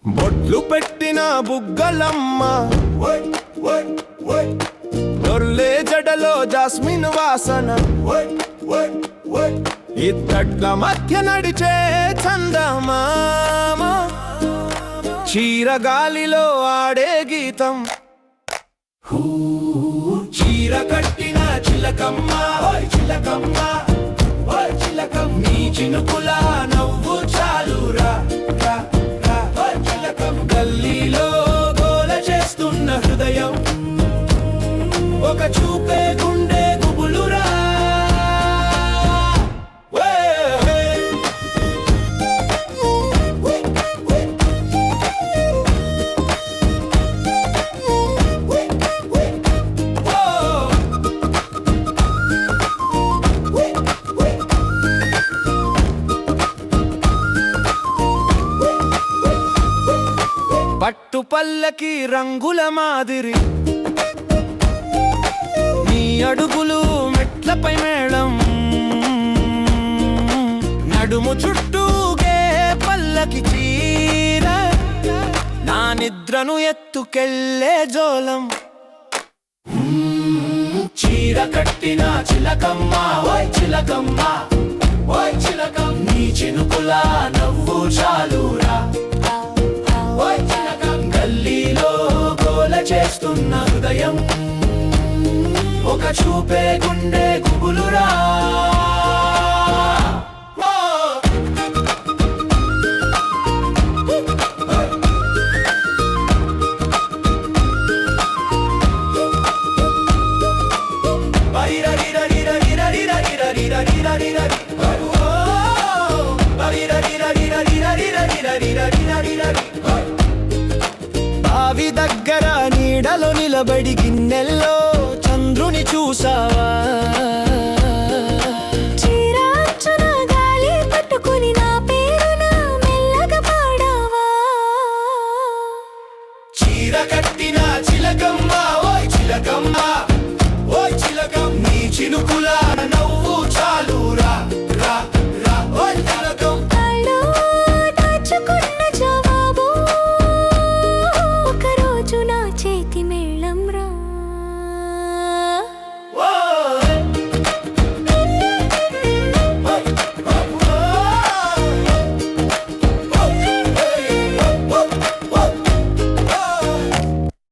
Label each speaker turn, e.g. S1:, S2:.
S1: బొట్లు పెట్టిన బుగ్గలమ్మ దొర్లే జడలో జాస్మిన్ వాసన ఇద్దట్ల మధ్య నడిచే చందమామ చీరగాలిలో ఆడే గీతం చీర కట్టిన చిలకమ్మ చిలకమ్మ చిలకమ్మ నీ చినుకుల నవ్వు చాలురా గల్లీలో గోల చేస్తున్న హృదయం ఒక చూపే గుండె గుబులురా పట్టు పల్లకి రంగుల మాదిరి నీ అడుగులు మెట్లపై మేళం నడుము చుట్టూగే పల్లకి చీర నా నిద్రను ఎత్తుకెళ్ళే జోలం చీర కట్టిన చిలకమ్మ చిలకమ్మ చిలకమ్మ నీ చినుకుల నవ్వు చాలురా గల్లీలో గోల చేస్తున్న హృదయం ఒక చూపే గుండె గుబులురా బావి దగ్గర నీడలో నిలబడి గిన్నెల్లో చంద్రుని చూసావా
S2: చీరాచున గాలి పట్టుకుని నా పేరున మెల్లగా పాడావా
S1: చీర కట్టిన చిలకమ్మ చిలకమ్మ చిలకమ్మ నీ చినుకుల